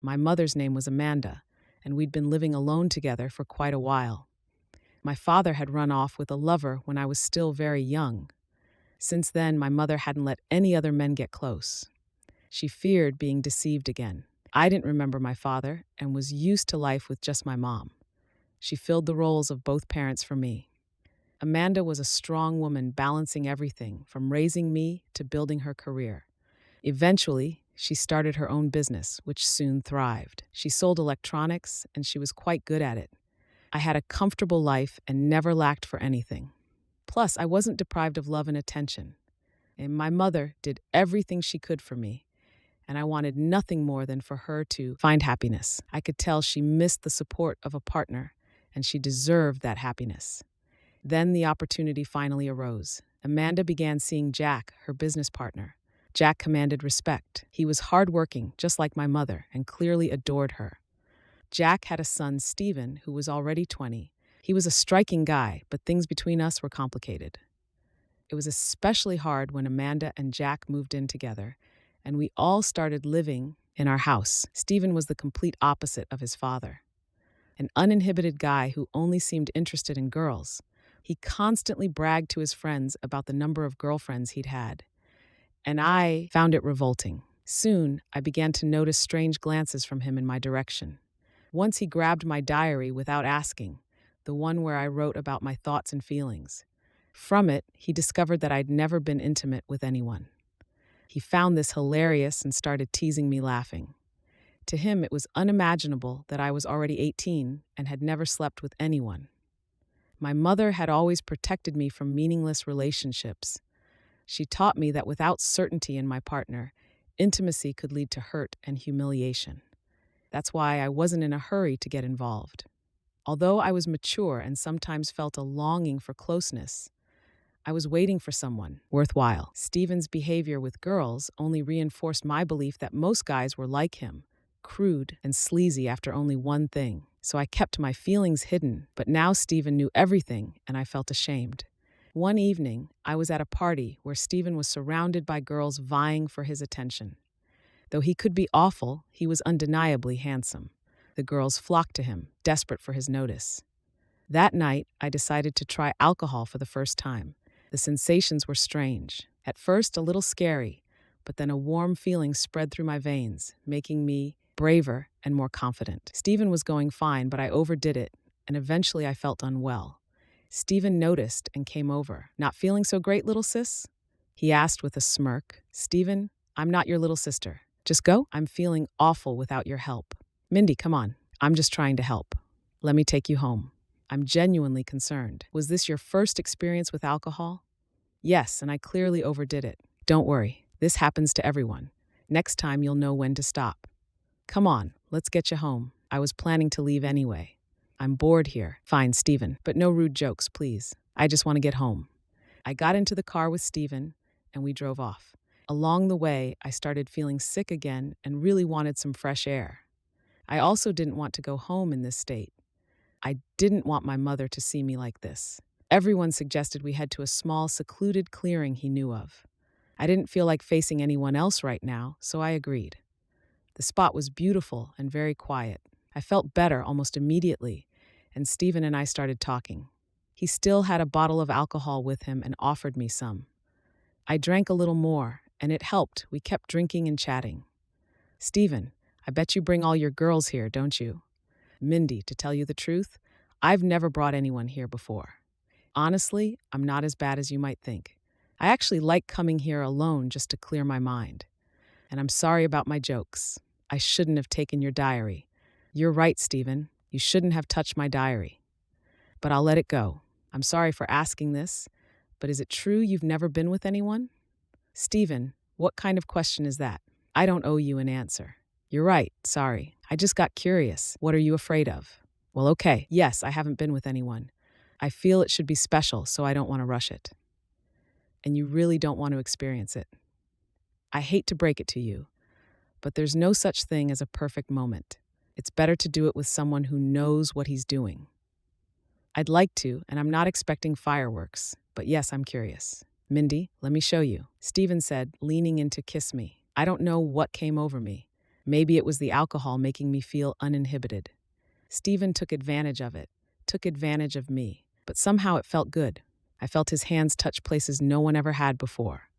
My mother's name was Amanda, and we'd been living alone together for quite a while. My father had run off with a lover when I was still very young. Since then, my mother hadn't let any other men get close. She feared being deceived again. I didn't remember my father and was used to life with just my mom. She filled the roles of both parents for me. Amanda was a strong woman balancing everything from raising me to building her career. Eventually, she started her own business, which soon thrived. She sold electronics, and she was quite good at it. I had a comfortable life and never lacked for anything. Plus, I wasn't deprived of love and attention. And my mother did everything she could for me, and I wanted nothing more than for her to find happiness. I could tell she missed the support of a partner, and she deserved that happiness. Then the opportunity finally arose. Amanda began seeing Jack, her business partner. Jack commanded respect. He was hardworking, just like my mother, and clearly adored her. Jack had a son, Stephen, who was already 20. He was a striking guy, but things between us were complicated. It was especially hard when Amanda and Jack moved in together, and we all started living in our house. Stephen was the complete opposite of his father. An uninhibited guy who only seemed interested in girls. He constantly bragged to his friends about the number of girlfriends he'd had, and I found it revolting. Soon, I began to notice strange glances from him in my direction. Once he grabbed my diary without asking, the one where I wrote about my thoughts and feelings. From it, he discovered that I'd never been intimate with anyone. He found this hilarious and started teasing me, laughing. To him, it was unimaginable that I was already 18 and had never slept with anyone. My mother had always protected me from meaningless relationships. She taught me that without certainty in my partner, intimacy could lead to hurt and humiliation. That's why I wasn't in a hurry to get involved. Although I was mature and sometimes felt a longing for closeness, I was waiting for someone worthwhile. Stephen's behavior with girls only reinforced my belief that most guys were like him, crude and sleazy after only one thing. So I kept my feelings hidden, but now Stephen knew everything and I felt ashamed. One evening, I was at a party where Stephen was surrounded by girls vying for his attention. Though he could be awful, he was undeniably handsome. The girls flocked to him, desperate for his notice. That night, I decided to try alcohol for the first time. The sensations were strange. At first, a little scary, but then a warm feeling spread through my veins, making me braver and more confident. Stephen was going fine, but I overdid it, and eventually I felt unwell. Stephen noticed and came over. "Not feeling so great, little sis?" he asked with a smirk. "Stephen, I'm not your little sister. Just go. I'm feeling awful without your help." "Mindy, come on. I'm just trying to help. Let me take you home. I'm genuinely concerned. Was this your first experience with alcohol?" "Yes, and I clearly overdid it." "Don't worry. This happens to everyone. Next time you'll know when to stop. Come on, let's get you home. I was planning to leave anyway. I'm bored here." "Fine, Stephen, but no rude jokes, please. I just want to get home." I got into the car with Stephen, and we drove off. Along the way, I started feeling sick again and really wanted some fresh air. I also didn't want to go home in this state. I didn't want my mother to see me like this. Everyone suggested we head to a small, secluded clearing he knew of. I didn't feel like facing anyone else right now, so I agreed. The spot was beautiful and very quiet. I felt better almost immediately, and Stephen and I started talking. He still had a bottle of alcohol with him and offered me some. I drank a little more, and it helped. We kept drinking and chatting. "Stephen, I bet you bring all your girls here, don't you?" "Mindy, to tell you the truth, I've never brought anyone here before. Honestly, I'm not as bad as you might think. I actually like coming here alone just to clear my mind. And I'm sorry about my jokes. I shouldn't have taken your diary. You're right, Stephen. You shouldn't have touched my diary. But I'll let it go. I'm sorry for asking this, but is it true you've never been with anyone?" "Stephen, what kind of question is that? I don't owe you an answer." "You're right, sorry. I just got curious. What are you afraid of?" "Well, okay. Yes, I haven't been with anyone. I feel it should be special, so I don't want to rush it." "And you really don't want to experience it?" "I hate to break it to you, but there's no such thing as a perfect moment. It's better to do it with someone who knows what he's doing." "I'd like to, and I'm not expecting fireworks, but yes, I'm curious." "Mindy, let me show you," Stephen said, leaning in to kiss me. I don't know what came over me. Maybe it was the alcohol making me feel uninhibited. Stephen took advantage of it, took advantage of me, but somehow it felt good. I felt his hands touch places no one ever had before,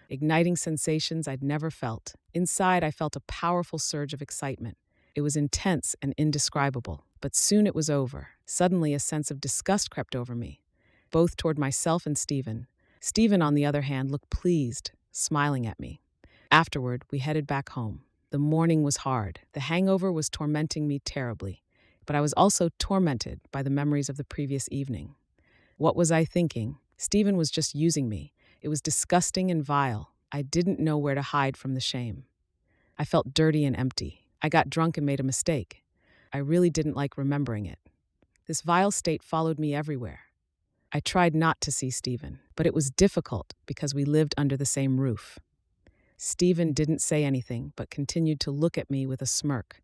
igniting sensations I'd never felt. Inside, I felt a powerful surge of excitement. It was intense and indescribable, but soon it was over. Suddenly, a sense of disgust crept over me, both toward myself and Stephen. Stephen, on the other hand, looked pleased, smiling at me. Afterward, we headed back home. The morning was hard. The hangover was tormenting me terribly, but I was also tormented by the memories of the previous evening. What was I thinking? Stephen was just using me. It was disgusting and vile. I didn't know where to hide from the shame. I felt dirty and empty. I got drunk and made a mistake. I really didn't like remembering it. This vile state followed me everywhere. I tried not to see Stephen, but it was difficult because we lived under the same roof. Stephen didn't say anything, but continued to look at me with a smirk.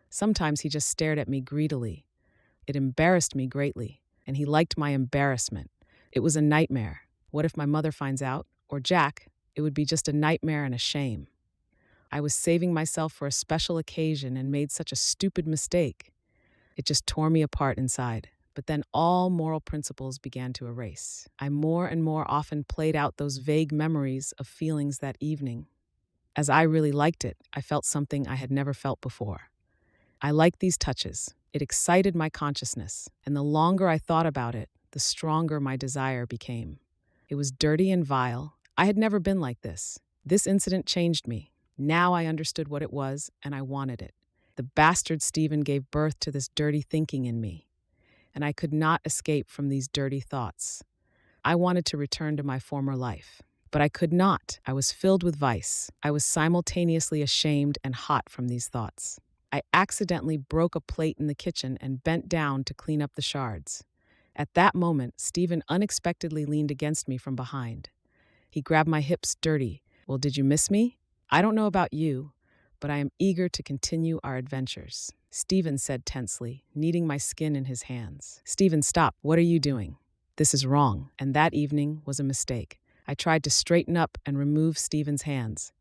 Sometimes he just stared at me greedily. It embarrassed me greatly, and he liked my embarrassment. It was a nightmare. What if my mother finds out? Or Jack? It would be just a nightmare and a shame. I was saving myself for a special occasion and made such a stupid mistake. It just tore me apart inside. But then all moral principles began to erase. I more and more often played out those vague memories of feelings that evening. As I really liked it, I felt something I had never felt before. I liked these touches. It excited my consciousness, and the longer I thought about it, the stronger my desire became. It was dirty and vile. I had never been like this. This incident changed me. Now I understood what it was, and I wanted it. The bastard Stephen gave birth to this dirty thinking in me, and I could not escape from these dirty thoughts. I wanted to return to my former life, but I could not. I was filled with vice. I was simultaneously ashamed and hot from these thoughts. I accidentally broke a plate in the kitchen and bent down to clean up the shards. At that moment, Stephen unexpectedly leaned against me from behind. He grabbed my hips dirty. "Well, did you miss me? I don't know about you, but I am eager to continue our adventures," Stephen said tensely, kneading my skin in his hands. "Stephen, stop. What are you doing? This is wrong." And that evening was a mistake. I tried to straighten up and remove Stephen's hands.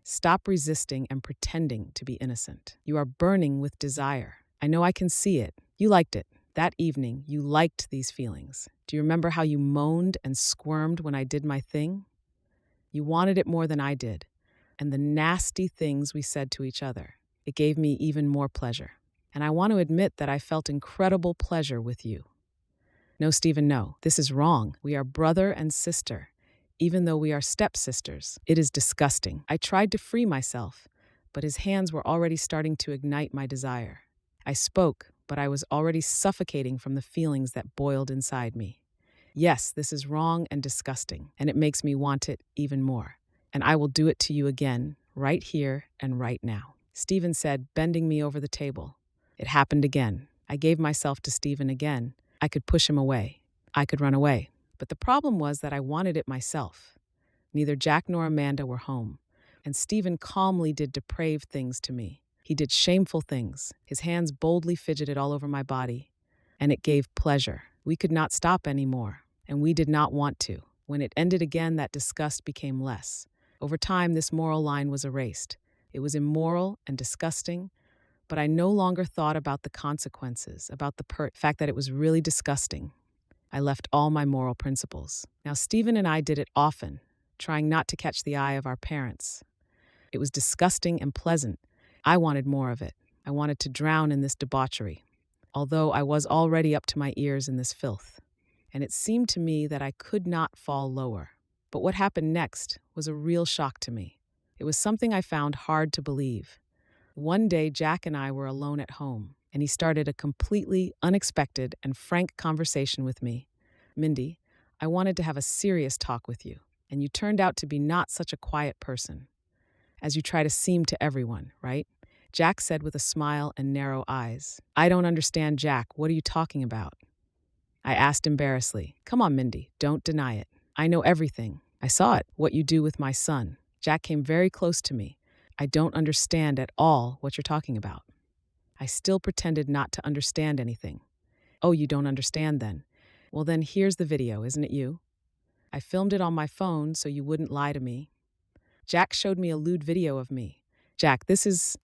"Stop resisting and pretending to be innocent. You are burning with desire. I know I can see it. You liked it. That evening, you liked these feelings. Do you remember how you moaned and squirmed when I did my thing? You wanted it more than I did. And the nasty things we said to each other. It gave me even more pleasure. And I want to admit that I felt incredible pleasure with you." "No, Stephen, no. This is wrong. We are brother and sister, even though we are stepsisters. It is disgusting." I tried to free myself, but his hands were already starting to ignite my desire. I spoke, but I was already suffocating from the feelings that boiled inside me. "Yes, this is wrong and disgusting, and it makes me want it even more. And I will do it to you again, right here and right now," Stephen said, bending me over the table. It happened again. I gave myself to Stephen again. I could push him away. I could run away. But the problem was that I wanted it myself. Neither Jack nor Amanda were home, and Stephen calmly did depraved things to me. He did shameful things. His hands boldly fidgeted all over my body, and it gave pleasure. We could not stop anymore, and we did not want to. When it ended again, that disgust became less. Over time, this moral line was erased. It was immoral and disgusting, but I no longer thought about the consequences, about the fact that it was really disgusting. I left all my moral principles. Now, Stephen and I did it often, trying not to catch the eye of our parents. It was disgusting and pleasant. I wanted more of it. I wanted to drown in this debauchery, although I was already up to my ears in this filth. And it seemed to me that I could not fall lower. But what happened next was a real shock to me. It was something I found hard to believe. One day, Jack and I were alone at home, and he started a completely unexpected and frank conversation with me. "Mindy, I wanted to have a serious talk with you, and you turned out to be not such a quiet person, as you try to seem to everyone, right?" Jack said with a smile and narrow eyes. "I don't understand, Jack. What are you talking about?" I asked embarrassedly. "Come on, Mindy, don't deny it. I know everything. I saw it, what you do with my son." Jack came very close to me. "I don't understand at all what you're talking about." I still pretended not to understand anything. "Oh, you don't understand then? Well, then here's the video, isn't it you? I filmed it on my phone so you wouldn't lie to me." Jack showed me a lewd video of me. Jack,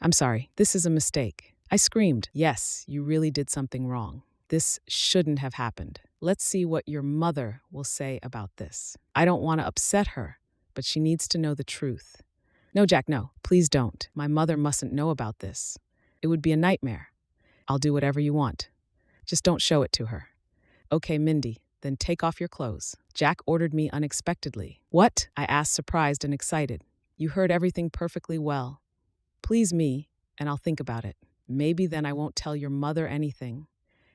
I'm sorry, this is a mistake. I screamed. Yes, you really did something wrong. This shouldn't have happened. Let's see what your mother will say about this. I don't want to upset her, but she needs to know the truth. No, Jack, no. Please don't. My mother mustn't know about this. It would be a nightmare. I'll do whatever you want. Just don't show it to her. Okay, Mindy, then take off your clothes. Jack ordered me unexpectedly. What? I asked, surprised and excited. You heard everything perfectly well. Please me, and I'll think about it. Maybe then I won't tell your mother anything.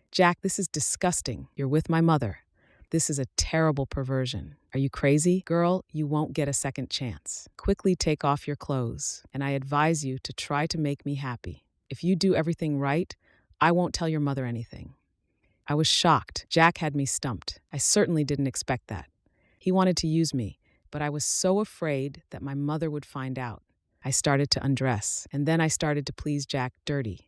Jack, this is disgusting. You're with my mother. This is a terrible perversion. Are you crazy? Girl, you won't get a second chance. Quickly take off your clothes, and I advise you to try to make me happy. If you do everything right, I won't tell your mother anything. I was shocked. Jack had me stumped. I certainly didn't expect that. He wanted to use me, but I was so afraid that my mother would find out. I started to undress, and then I started to please Jack dirty.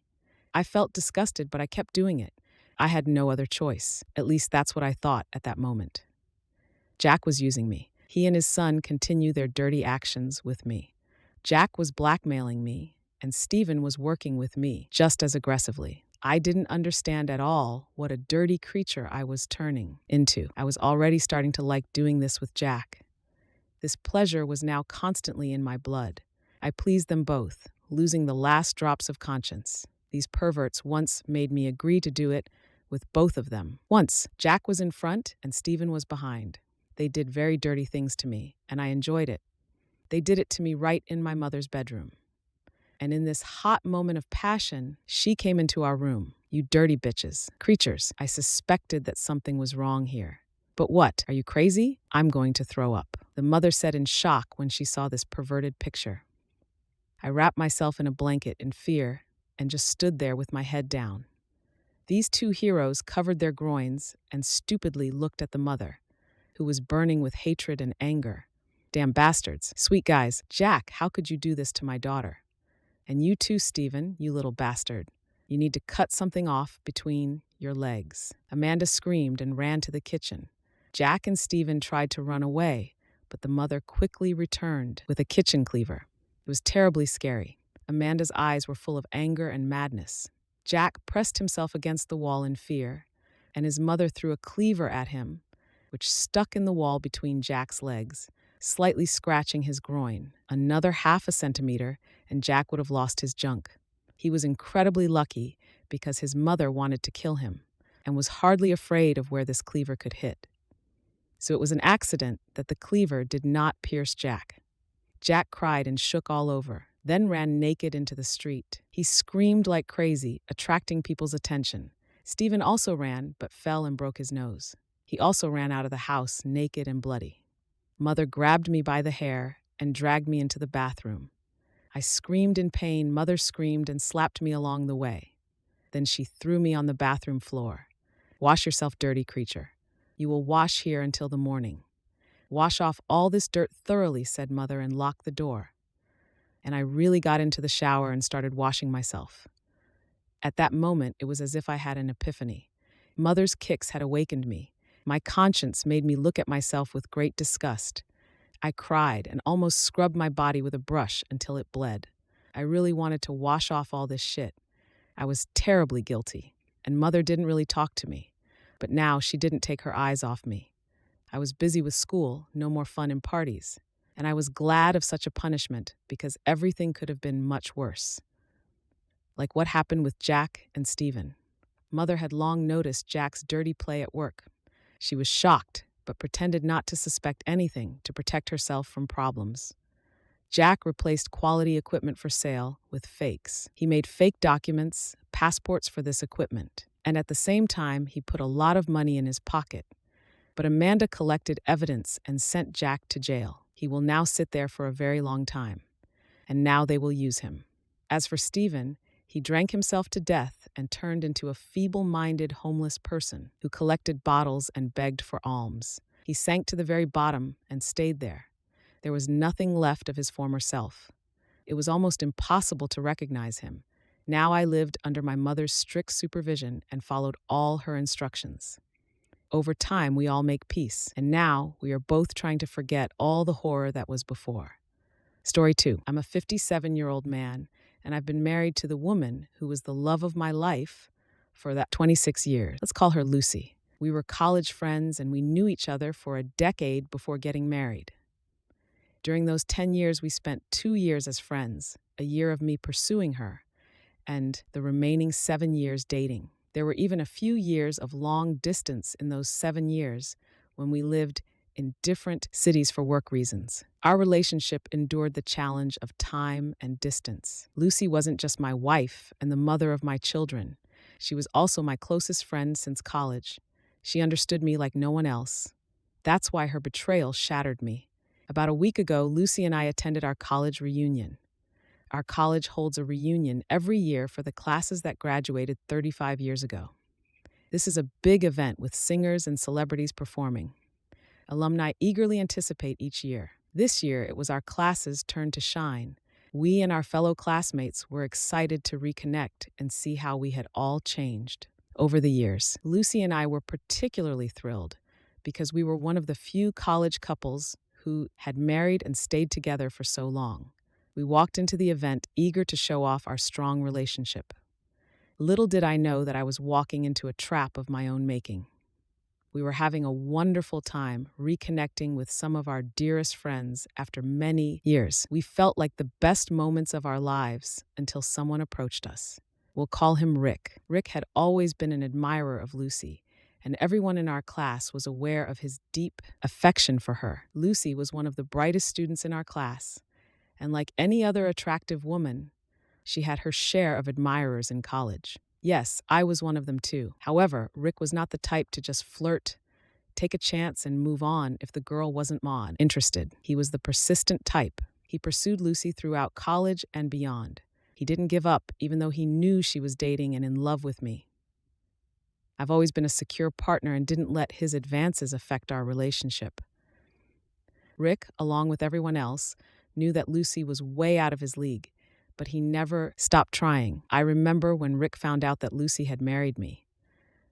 I felt disgusted, but I kept doing it. I had no other choice. At least that's what I thought at that moment. Jack was using me. He and his son continue their dirty actions with me. Jack was blackmailing me, and Stephen was working with me just as aggressively. I didn't understand at all what a dirty creature I was turning into. I was already starting to like doing this with Jack. This pleasure was now constantly in my blood. I pleased them both, losing the last drops of conscience. These perverts once made me agree to do it with both of them. Once, Jack was in front and Stephen was behind. They did very dirty things to me, and I enjoyed it. They did it to me right in my mother's bedroom. And in this hot moment of passion, she came into our room. You dirty bitches. Creatures. I suspected that something was wrong here. But what? Are you crazy? I'm going to throw up, the mother said in shock when she saw this perverted picture. I wrapped myself in a blanket in fear and just stood there with my head down. These two heroes covered their groins and stupidly looked at the mother, who was burning with hatred and anger. Damn bastards. Sweet guys. Jack, how could you do this to my daughter? And you too, Stephen, you little bastard. You need to cut something off between your legs. Amanda screamed and ran to the kitchen. Jack and Stephen tried to run away, but the mother quickly returned with a kitchen cleaver. It was terribly scary. Amanda's eyes were full of anger and madness. Jack pressed himself against the wall in fear, and his mother threw a cleaver at him, which stuck in the wall between Jack's legs, slightly scratching his groin. Another half a centimeter, and Jack would have lost his junk. He was incredibly lucky because his mother wanted to kill him and was hardly afraid of where this cleaver could hit. So it was an accident that the cleaver did not pierce Jack. Jack cried and shook all over, then ran naked into the street. He screamed like crazy, attracting people's attention. Stephen also ran, but fell and broke his nose. He also ran out of the house, naked and bloody. Mother grabbed me by the hair and dragged me into the bathroom. I screamed in pain, Mother screamed and slapped me along the way. Then she threw me on the bathroom floor. Wash yourself, dirty creature. You will wash here until the morning. Wash off all this dirt thoroughly, said Mother, and lock the door. And I really got into the shower and started washing myself. At that moment, it was as if I had an epiphany. Mother's kicks had awakened me. My conscience made me look at myself with great disgust. I cried and almost scrubbed my body with a brush until it bled. I really wanted to wash off all this shit. I was terribly guilty, and Mother didn't really talk to me. But now she didn't take her eyes off me. I was busy with school, no more fun and parties. And I was glad of such a punishment because everything could have been much worse. Like what happened with Jack and Stephen. Mother had long noticed Jack's dirty play at work. She was shocked, but pretended not to suspect anything to protect herself from problems. Jack replaced quality equipment for sale with fakes. He made fake documents, passports for this equipment, and at the same time, he put a lot of money in his pocket. But Amanda collected evidence and sent Jack to jail. He will now sit there for a very long time, and now they will use him. As for Stephen, he drank himself to death and turned into a feeble-minded homeless person who collected bottles and begged for alms. He sank to the very bottom and stayed there. There was nothing left of his former self. It was almost impossible to recognize him. Now I lived under my mother's strict supervision and followed all her instructions. Over time, we all make peace, and now we are both trying to forget all the horror that was before. Story 2. I'm a 57-year-old man, and I've been married to the woman who was the love of my life for that 26 years. Let's call her Lucy. We were college friends, and we knew each other for a decade before getting married. During those 10 years, we spent 2 years as friends, a year of me pursuing her, and the remaining 7 years dating. There were even a few years of long distance in those 7 years when we lived in different cities for work reasons. Our relationship endured the challenge of time and distance. Lucy wasn't just my wife and the mother of my children. She was also my closest friend since college. She understood me like no one else. That's why her betrayal shattered me. About a week ago, Lucy and I attended our college reunion. Our college holds a reunion every year for the classes that graduated 35 years ago. This is a big event with singers and celebrities performing. Alumni eagerly anticipate each year. This year, it was our class's turn to shine. We and our fellow classmates were excited to reconnect and see how we had all changed over the years. Lucy and I were particularly thrilled because we were one of the few college couples who had married and stayed together for so long. We walked into the event eager to show off our strong relationship. Little did I know that I was walking into a trap of my own making. We were having a wonderful time reconnecting with some of our dearest friends after many years. We felt like the best moments of our lives until someone approached us. We'll call him Rick. Rick had always been an admirer of Lucy, and everyone in our class was aware of his deep affection for her. Lucy was one of the brightest students in our class, and like any other attractive woman, she had her share of admirers in college. Yes, I was one of them too. However, Rick was not the type to just flirt, take a chance, and move on if the girl wasn't interested. He was the persistent type. He pursued Lucy throughout college and beyond. He didn't give up, even though he knew she was dating and in love with me. I've always been a secure partner and didn't let his advances affect our relationship. Rick, along with everyone else, knew that Lucy was way out of his league, but he never stopped trying. I remember when Rick found out that Lucy had married me.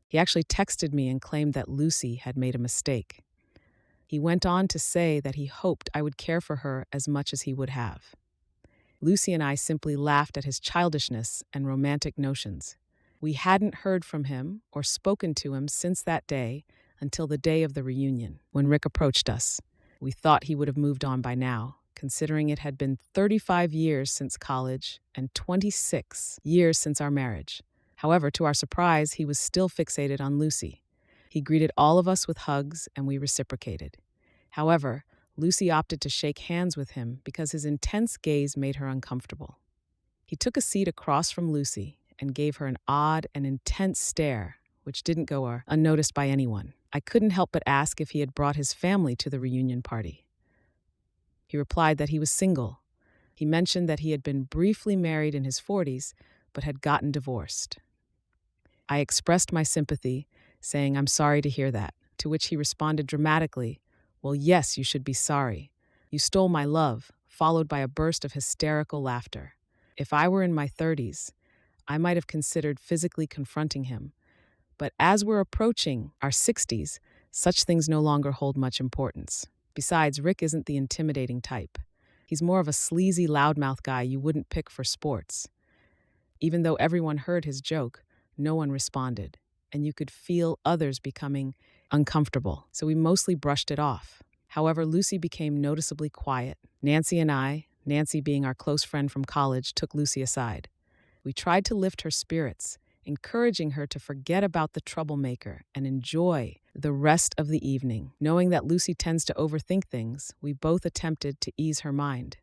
He actually texted me and claimed that Lucy had made a mistake. He went on to say that he hoped I would care for her as much as he would have. Lucy and I simply laughed at his childishness and romantic notions. We hadn't heard from him or spoken to him since that day until the day of the reunion, when Rick approached us. We thought he would have moved on by now, considering it had been 35 years since college and 26 years since our marriage. However, to our surprise, he was still fixated on Lucy. He greeted all of us with hugs, and we reciprocated. However, Lucy opted to shake hands with him because his intense gaze made her uncomfortable. He took a seat across from Lucy and gave her an odd and intense stare, which didn't go unnoticed by anyone. I couldn't help but ask if he had brought his family to the reunion party. He replied that he was single. He mentioned that he had been briefly married in his 40s, but had gotten divorced. I expressed my sympathy, saying, "I'm sorry to hear that," to which he responded dramatically, "Well, yes, you should be sorry. You stole my love," followed by a burst of hysterical laughter. If I were in my 30s, I might have considered physically confronting him. But as we're approaching our 60s, such things no longer hold much importance. Besides, Rick isn't the intimidating type. He's more of a sleazy loudmouth guy you wouldn't pick for sports. Even though everyone heard his joke, no one responded, and you could feel others becoming uncomfortable, so we mostly brushed it off. However, Lucy became noticeably quiet. Nancy and I, Nancy being our close friend from college, took Lucy aside. We tried to lift her spirits, encouraging her to forget about the troublemaker and enjoy the rest of the evening. Knowing that Lucy tends to overthink things, we both attempted to ease her mind.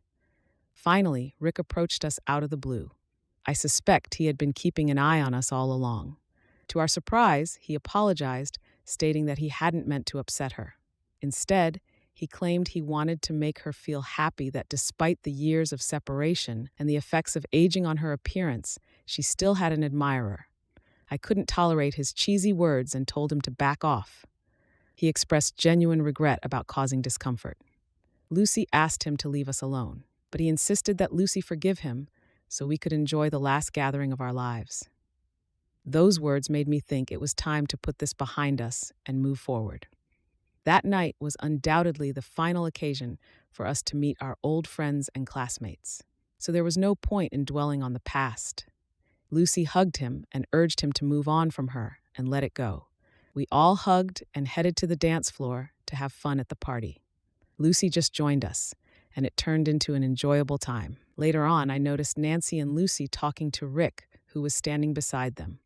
Finally, Rick approached us out of the blue. I suspect he had been keeping an eye on us all along. To our surprise, he apologized, stating that he hadn't meant to upset her. Instead, he claimed he wanted to make her feel happy that despite the years of separation and the effects of aging on her appearance, she still had an admirer. I couldn't tolerate his cheesy words and told him to back off. He expressed genuine regret about causing discomfort. Lucy asked him to leave us alone, but he insisted that Lucy forgive him so we could enjoy the last gathering of our lives. Those words made me think it was time to put this behind us and move forward. That night was undoubtedly the final occasion for us to meet our old friends and classmates. So there was no point in dwelling on the past. Lucy hugged him and urged him to move on from her and let it go. We all hugged and headed to the dance floor to have fun at the party. Lucy just joined us, and it turned into an enjoyable time. Later on, I noticed Nancy and Lucy talking to Rick, who was standing beside them.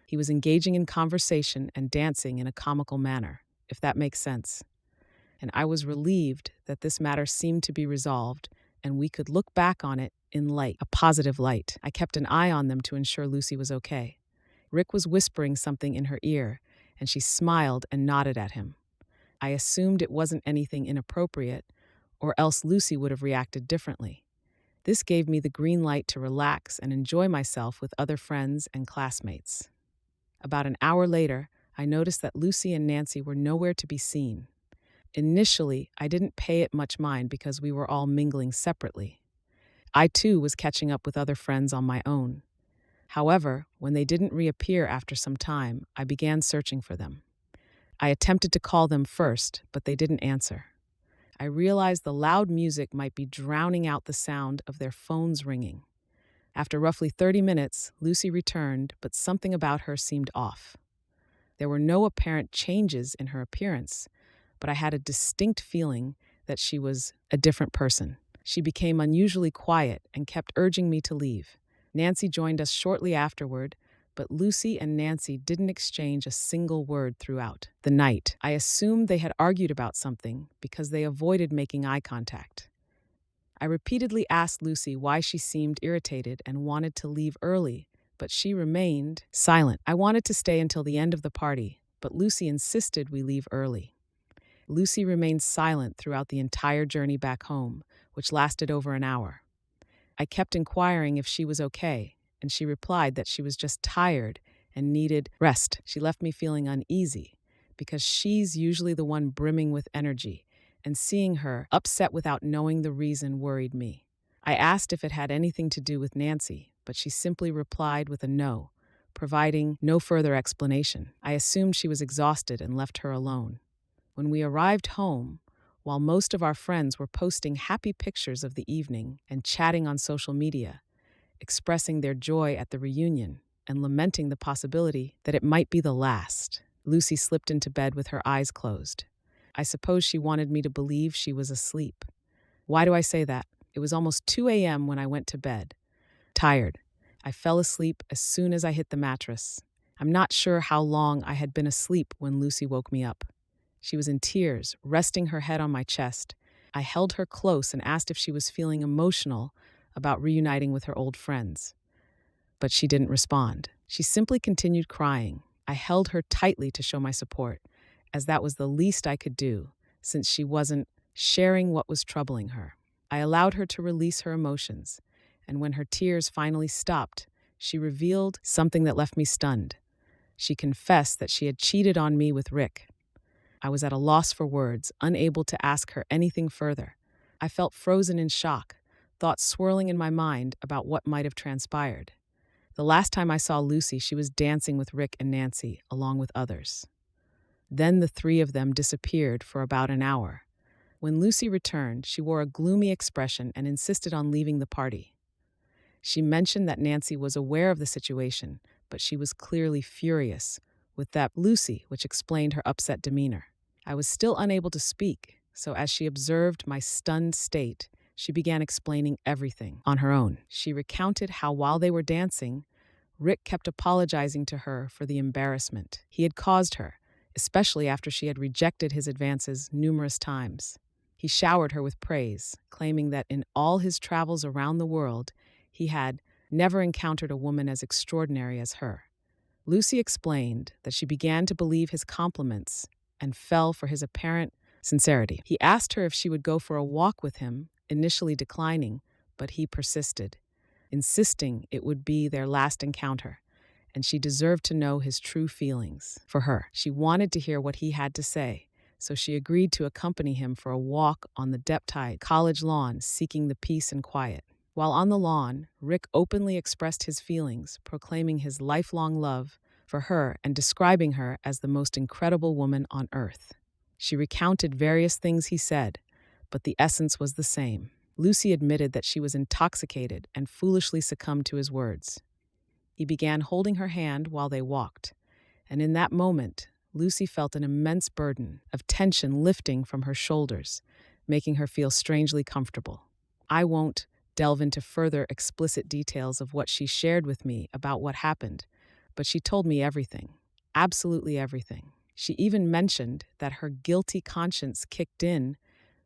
He was engaging in conversation and dancing in a comical manner, if that makes sense. And I was relieved that this matter seemed to be resolved and we could look back on it in a positive light. I kept an eye on them to ensure Lucy was okay. Rick was whispering something in her ear, and she smiled and nodded at him. I assumed it wasn't anything inappropriate, or else Lucy would have reacted differently. This gave me the green light to relax and enjoy myself with other friends and classmates. About an hour later, I noticed that Lucy and Nancy were nowhere to be seen. Initially, I didn't pay it much mind because we were all mingling separately. I too was catching up with other friends on my own. However, when they didn't reappear after some time, I began searching for them. I attempted to call them first, but they didn't answer. I realized the loud music might be drowning out the sound of their phones ringing. After roughly 30 minutes, Lucy returned, but something about her seemed off. There were no apparent changes in her appearance, but I had a distinct feeling that she was a different person. She became unusually quiet and kept urging me to leave. Nancy joined us shortly afterward, but Lucy and Nancy didn't exchange a single word throughout the night. I assumed they had argued about something because they avoided making eye contact. I repeatedly asked Lucy why she seemed irritated and wanted to leave early, but she remained silent. I wanted to stay until the end of the party, but Lucy insisted we leave early. Lucy remained silent throughout the entire journey back home, which lasted over an hour. I kept inquiring if she was okay, and she replied that she was just tired and needed rest. She left me feeling uneasy because she's usually the one brimming with energy, and seeing her upset without knowing the reason worried me. I asked if it had anything to do with Nancy, but she simply replied with a no, providing no further explanation. I assumed she was exhausted and left her alone. When we arrived home, while most of our friends were posting happy pictures of the evening and chatting on social media, expressing their joy at the reunion and lamenting the possibility that it might be the last, Lucy slipped into bed with her eyes closed. I suppose she wanted me to believe she was asleep. Why do I say that? It was almost 2 a.m. when I went to bed. Tired, I fell asleep as soon as I hit the mattress. I'm not sure how long I had been asleep when Lucy woke me up. She was in tears, resting her head on my chest. I held her close and asked if she was feeling emotional about reuniting with her old friends. But she didn't respond. She simply continued crying. I held her tightly to show my support, as that was the least I could do, since she wasn't sharing what was troubling her. I allowed her to release her emotions, and when her tears finally stopped, she revealed something that left me stunned. She confessed that she had cheated on me with Rick. I was at a loss for words, unable to ask her anything further. I felt frozen in shock, thoughts swirling in my mind about what might have transpired. The last time I saw Lucy, she was dancing with Rick and Nancy, along with others. Then the three of them disappeared for about an hour. When Lucy returned, she wore a gloomy expression and insisted on leaving the party. She mentioned that Nancy was aware of the situation, but she was clearly furious with that Lucy, which explained her upset demeanor. I was still unable to speak, so as she observed my stunned state, she began explaining everything on her own. She recounted how while they were dancing, Rick kept apologizing to her for the embarrassment he had caused her, especially after she had rejected his advances numerous times. He showered her with praise, claiming that in all his travels around the world, he had never encountered a woman as extraordinary as her. Lucy explained that she began to believe his compliments and fell for his apparent sincerity. He asked her if she would go for a walk with him, initially declining, but he persisted, insisting it would be their last encounter, and she deserved to know his true feelings for her. She wanted to hear what he had to say, so she agreed to accompany him for a walk on the Deptford College lawn, seeking the peace and quiet. While on the lawn, Rick openly expressed his feelings, proclaiming his lifelong love for her and describing her as the most incredible woman on earth. She recounted various things he said, but the essence was the same. Lucy admitted that she was intoxicated and foolishly succumbed to his words. He began holding her hand while they walked, and in that moment, Lucy felt an immense burden of tension lifting from her shoulders, making her feel strangely comfortable. I won't delve into further explicit details of what she shared with me about what happened, but she told me everything, absolutely everything. She even mentioned that her guilty conscience kicked in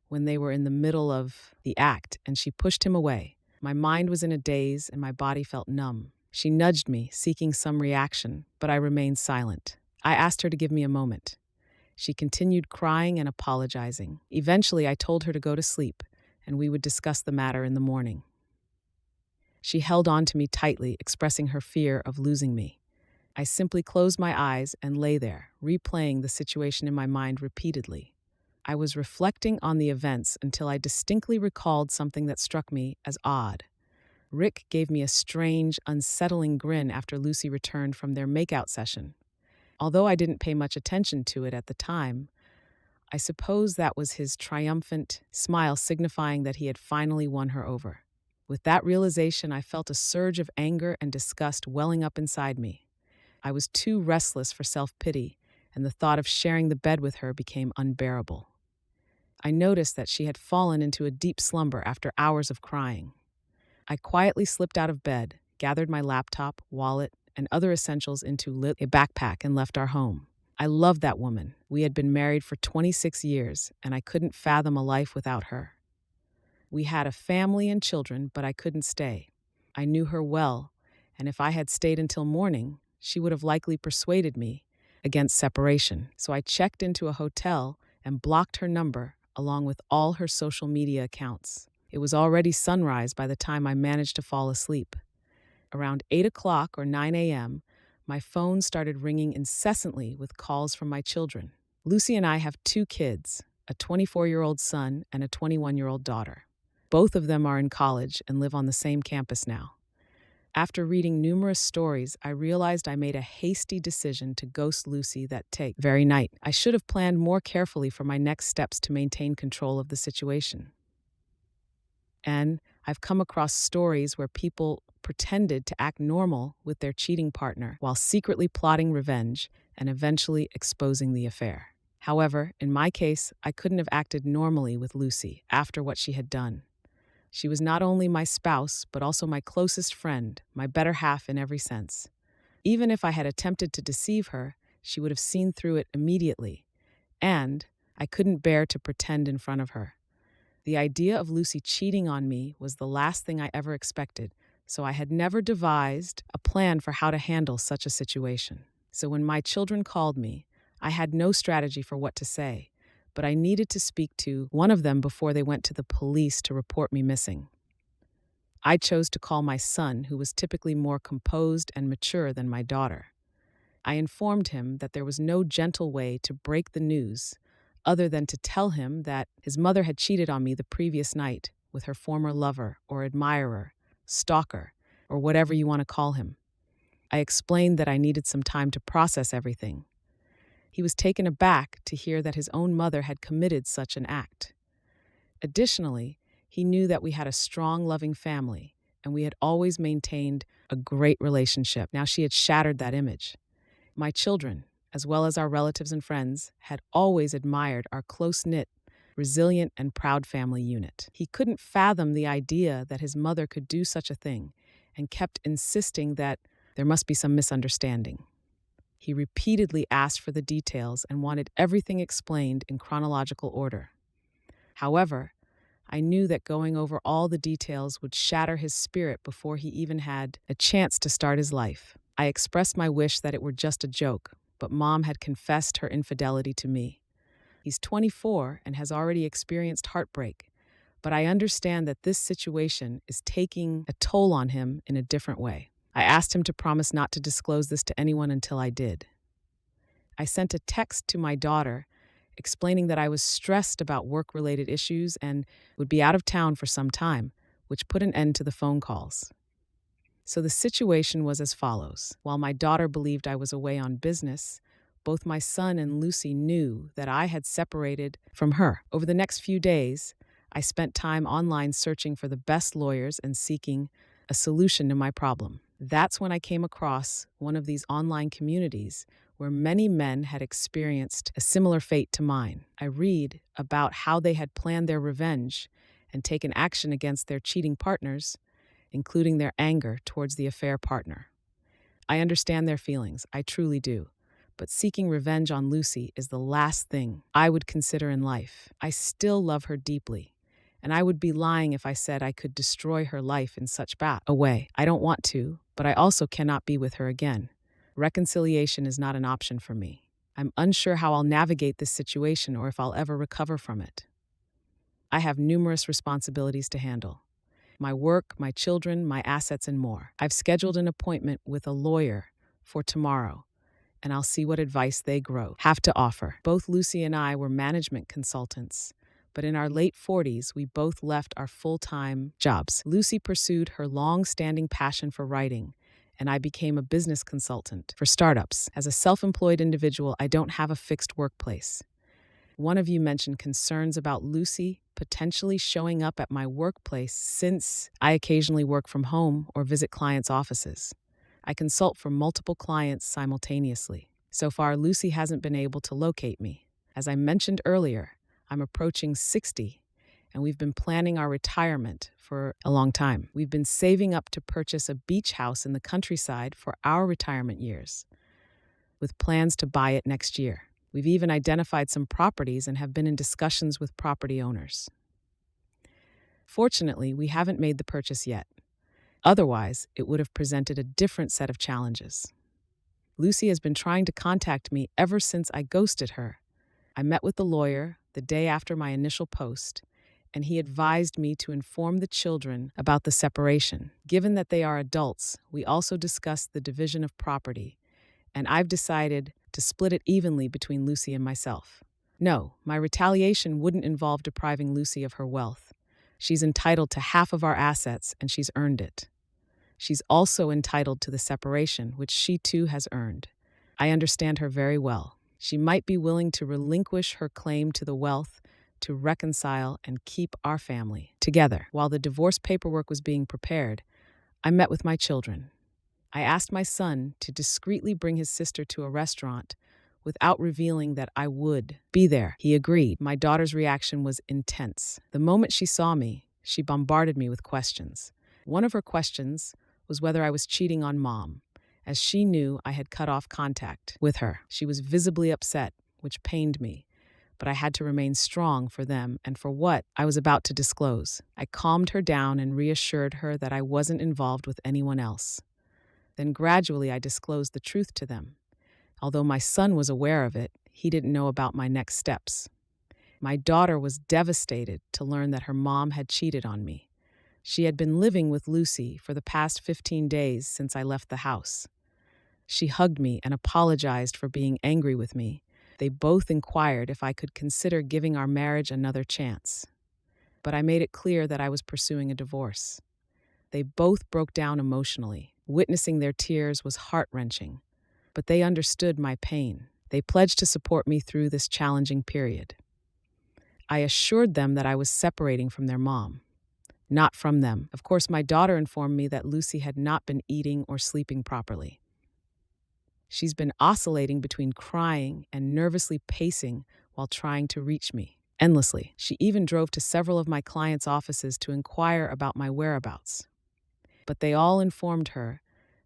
when they were in the middle of the act and she pushed him away. My mind was in a daze and my body felt numb. She nudged me, seeking some reaction, but I remained silent. I asked her to give me a moment. She continued crying and apologizing. Eventually, I told her to go to sleep, and we would discuss the matter in the morning. She held on to me tightly, expressing her fear of losing me. I simply closed my eyes and lay there, replaying the situation in my mind repeatedly. I was reflecting on the events until I distinctly recalled something that struck me as odd. Rick gave me a strange, unsettling grin after Lucy returned from their makeout session. Although I didn't pay much attention to it at the time, I suppose that was his triumphant smile signifying that he had finally won her over. With that realization, I felt a surge of anger and disgust welling up inside me. I was too restless for self-pity, and the thought of sharing the bed with her became unbearable. I noticed that she had fallen into a deep slumber after hours of crying. I quietly slipped out of bed, gathered my laptop, wallet, and other essentials into a backpack and left our home. I loved that woman. We had been married for 26 years, and I couldn't fathom a life without her. We had a family and children, but I couldn't stay. I knew her well, and if I had stayed until morning, she would have likely persuaded me against separation. So I checked into a hotel and blocked her number along with all her social media accounts. It was already sunrise by the time I managed to fall asleep. Around 8 o'clock or 9 a.m., my phone started ringing incessantly with calls from my children. Lucy and I have 2 kids, a 24-year-old son and a 21-year-old daughter. Both of them are in college and live on the same campus now. After reading numerous stories, I realized I made a hasty decision to ghost Lucy that very night. I should have planned more carefully for my next steps to maintain control of the situation. And I've come across stories where people pretended to act normal with their cheating partner while secretly plotting revenge and eventually exposing the affair. However, in my case, I couldn't have acted normally with Lucy after what she had done. She was not only my spouse, but also my closest friend, my better half in every sense. Even if I had attempted to deceive her, she would have seen through it immediately, and I couldn't bear to pretend in front of her. The idea of Lucy cheating on me was the last thing I ever expected, so I had never devised a plan for how to handle such a situation. So when my children called me, I had no strategy for what to say, but I needed to speak to one of them before they went to the police to report me missing. I chose to call my son, who was typically more composed and mature than my daughter. I informed him that there was no gentle way to break the news other than to tell him that his mother had cheated on me the previous night with her former lover or admirer, stalker, or whatever you want to call him. I explained that I needed some time to process everything. He was taken aback to hear that his own mother had committed such an act. Additionally, he knew that we had a strong, loving family, and we had always maintained a great relationship. Now she had shattered that image. My children, as well as our relatives and friends, had always admired our close-knit, resilient, and proud family unit. He couldn't fathom the idea that his mother could do such a thing and kept insisting that there must be some misunderstanding. He repeatedly asked for the details and wanted everything explained in chronological order. However, I knew that going over all the details would shatter his spirit before he even had a chance to start his life. I expressed my wish that it were just a joke, but Mom had confessed her infidelity to me. He's 24 and has already experienced heartbreak, but I understand that this situation is taking a toll on him in a different way. I asked him to promise not to disclose this to anyone until I did. I sent a text to my daughter explaining that I was stressed about work-related issues and would be out of town for some time, which put an end to the phone calls. So the situation was as follows. While my daughter believed I was away on business, both my son and Lucy knew that I had separated from her. Over the next few days, I spent time online searching for the best lawyers and seeking a solution to my problem. That's when I came across one of these online communities where many men had experienced a similar fate to mine. I read about how they had planned their revenge and taken action against their cheating partners, including their anger towards the affair partner. I understand their feelings, I truly do. But seeking revenge on Lucy is the last thing I would consider in life. I still love her deeply, and I would be lying if I said I could destroy her life in such a way. I don't want to, but I also cannot be with her again. Reconciliation is not an option for me. I'm unsure how I'll navigate this situation or if I'll ever recover from it. I have numerous responsibilities to handle: my work, my children, my assets, and more. I've scheduled an appointment with a lawyer for tomorrow, and I'll see what advice they have to offer. Both Lucy and I were management consultants, but in our late 40s, we both left our full-time jobs. Lucy pursued her long-standing passion for writing, and I became a business consultant for startups. As a self-employed individual, I don't have a fixed workplace. One of you mentioned concerns about Lucy potentially showing up at my workplace since I occasionally work from home or visit clients' offices. I consult for multiple clients simultaneously. So far, Lucy hasn't been able to locate me. As I mentioned earlier, I'm approaching 60, and we've been planning our retirement for a long time. We've been saving up to purchase a beach house in the countryside for our retirement years, with plans to buy it next year. We've even identified some properties and have been in discussions with property owners. Fortunately, we haven't made the purchase yet. Otherwise, it would have presented a different set of challenges. Lucy has been trying to contact me ever since I ghosted her. I met with the lawyer the day after my initial post, and he advised me to inform the children about the separation. Given that they are adults, we also discussed the division of property, and I've decided to split it evenly between Lucy and myself. No, my retaliation wouldn't involve depriving Lucy of her wealth. She's entitled to half of our assets, and she's earned it. She's also entitled to the separation, which she too has earned. I understand her very well. She might be willing to relinquish her claim to the wealth to reconcile and keep our family together. While the divorce paperwork was being prepared, I met with my children. I asked my son to discreetly bring his sister to a restaurant without revealing that I would be there. He agreed. My daughter's reaction was intense. The moment she saw me, she bombarded me with questions. One of her questions was whether I was cheating on Mom, as she knew I had cut off contact with her. She was visibly upset, which pained me, but I had to remain strong for them and for what I was about to disclose. I calmed her down and reassured her that I wasn't involved with anyone else. Then gradually I disclosed the truth to them. Although my son was aware of it, he didn't know about my next steps. My daughter was devastated to learn that her mom had cheated on me. She had been living with Lucy for the past 15 days since I left the house. She hugged me and apologized for being angry with me. They both inquired if I could consider giving our marriage another chance. But I made it clear that I was pursuing a divorce. They both broke down emotionally. Witnessing their tears was heart-wrenching, but they understood my pain. They pledged to support me through this challenging period. I assured them that I was separating from their mom, not from them. Of course, my daughter informed me that Lucy had not been eating or sleeping properly. She's been oscillating between crying and nervously pacing while trying to reach me endlessly. She even drove to several of my clients' offices to inquire about my whereabouts. But they all informed her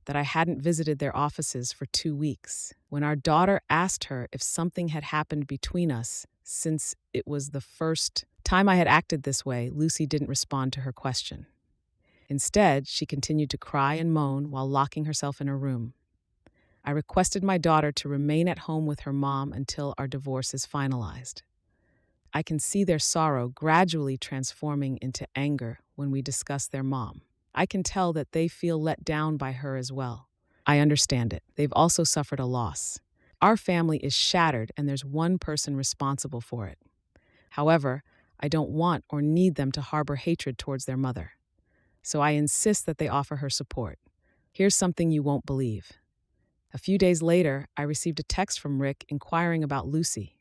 that I hadn't visited their offices for 2 weeks. When our daughter asked her if something had happened between us since it was the first time I had acted this way, Lucy didn't respond to her question. Instead, she continued to cry and moan while locking herself in her room. I requested my daughter to remain at home with her mom until our divorce is finalized. I can see their sorrow gradually transforming into anger when we discuss their mom. I can tell that they feel let down by her as well. I understand it. They've also suffered a loss. Our family is shattered and there's one person responsible for it. However, I don't want or need them to harbor hatred towards their mother. So I insist that they offer her support. Here's something you won't believe. A few days later, I received a text from Rick inquiring about Lucy.